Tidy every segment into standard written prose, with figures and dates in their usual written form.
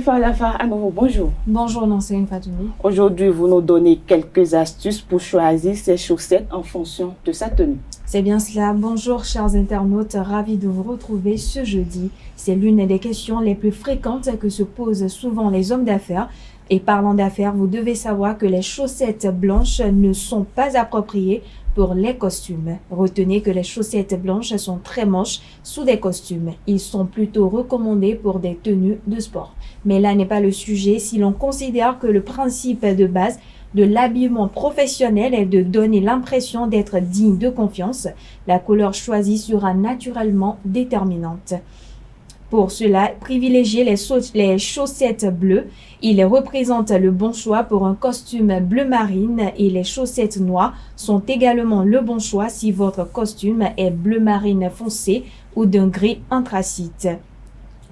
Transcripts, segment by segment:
Atifa Lafa, à nouveau, bonjour. Bonjour, Nancérine Fatoumi. Aujourd'hui, vous nous donnez quelques astuces pour choisir ses chaussettes en fonction de sa tenue. C'est bien cela. Bonjour, chers internautes. Ravi de vous retrouver ce jeudi. C'est l'une des questions les plus fréquentes que se posent souvent les hommes d'affaires. Et parlant d'affaires, vous devez savoir que les chaussettes blanches ne sont pas appropriées pour les costumes. Retenez que les chaussettes blanches sont très moches sous des costumes. Ils sont plutôt recommandés pour des tenues de sport. Mais là n'est pas le sujet si l'on considère que le principe de base de l'habillement professionnel est de donner l'impression d'être digne de confiance. La couleur choisie sera naturellement déterminante. Pour cela, privilégiez les chaussettes bleues. Ils représentent le bon choix pour un costume bleu marine et les chaussettes noires sont également le bon choix si votre costume est bleu marine foncé ou d'un gris anthracite.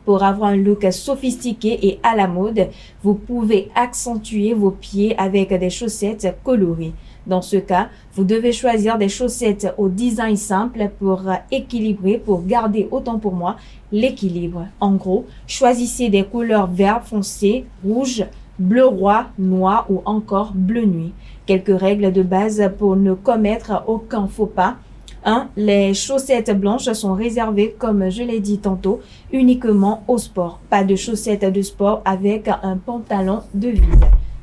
Pour avoir un look sophistiqué et à la mode, vous pouvez accentuer vos pieds avec des chaussettes colorées. Dans ce cas, vous devez choisir des chaussettes au design simple pour équilibrer, pour garder, autant pour moi, l'équilibre. En gros, choisissez des couleurs vert foncé, rouge, bleu roi, noir ou encore bleu nuit. Quelques règles de base pour ne commettre aucun faux pas. 1. Les chaussettes blanches sont réservées, comme je l'ai dit tantôt, uniquement au sport. Pas de chaussettes de sport avec un pantalon de ville.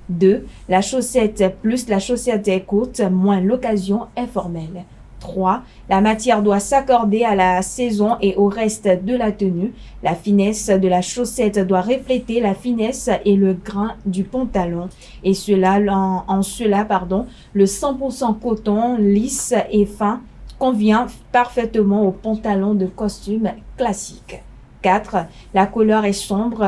2. La chaussette plus la chaussette est courte, moins l'occasion est formelle. 3. La matière doit s'accorder à la saison et au reste de la tenue. La finesse de la chaussette doit refléter la finesse et le grain du pantalon. Et cela, le 100% coton lisse et fin convient parfaitement au pantalon de costume classique. 4. La couleur est sombre,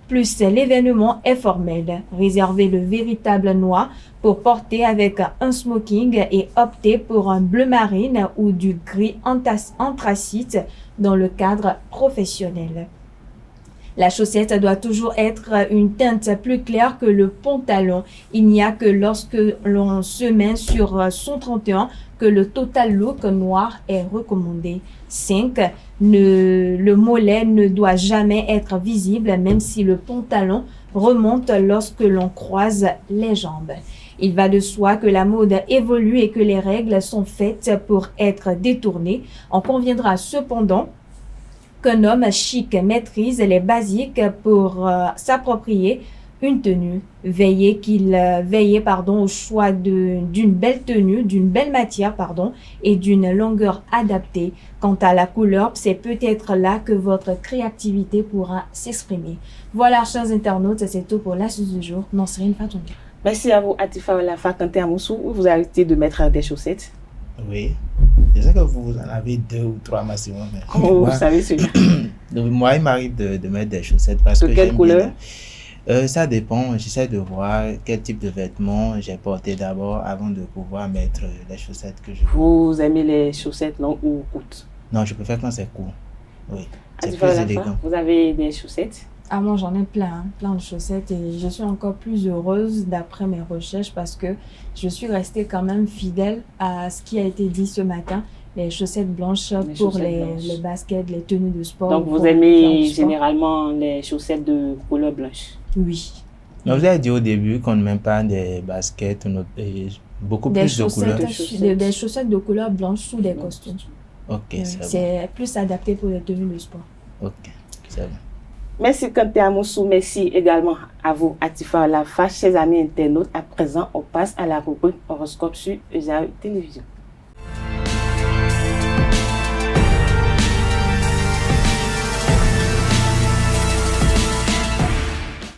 plus l'événement est formel. Réservez le véritable noir pour porter avec un smoking et optez pour un bleu marine ou du gris anthracite dans le cadre professionnel. La chaussette doit toujours être une teinte plus claire que le pantalon. Il n'y a que lorsque l'on se met sur son 31 que le total look noir est recommandé. 5. Le mollet ne doit jamais être visible, même si le pantalon remonte lorsque l'on croise les jambes. Il va de soi que la mode évolue et que les règles sont faites pour être détournées. On conviendra cependant qu'un homme chic maîtrise les basiques pour s'approprier une tenue. Veillez au choix d'une belle tenue, d'une belle matière et d'une longueur adaptée. Quant à la couleur, c'est peut-être là que votre créativité pourra s'exprimer. Voilà, chers internautes, c'est tout pour l'astuce du jour. Nancérine Fatoumi. Merci à vous, Atifa Lafa. Kanté Amoussou, vous arrêtez de mettre des chaussettes? Oui. Je sais que vous en avez 2 ou 3 maximum. Mais vous savez celui-là. Moi, il m'arrive de mettre des chaussettes parce de que quelle couleur? Ça dépend. J'essaie de voir quel type de vêtements j'ai porté d'abord avant de pouvoir mettre les chaussettes que je veux. Vous aimez les chaussettes longues ou courtes? Non, je préfère quand c'est court. Oui. C'est Atifa plus Lafa, élégant. vous avez des chaussettes? Ah, moi j'en ai plein de chaussettes et je suis encore plus heureuse d'après mes recherches parce que je suis restée quand même fidèle à ce qui a été dit ce matin. Les chaussettes blanches les baskets, les tenues de sport. Donc vous aimez généralement les chaussettes de couleur blanche? Oui. Mais vous avez dit au début qu'on ne met pas des baskets, beaucoup plus de couleurs. Des chaussettes de couleur blanche sous des costumes. Ok, c'est plus adapté pour les tenues de sport. Ok, c'est bon. Merci Kanté Amoussou, merci également à vous Atifa Lafa, chers amis internautes. À présent, on passe à la rubrique horoscope sur ESA Télévision.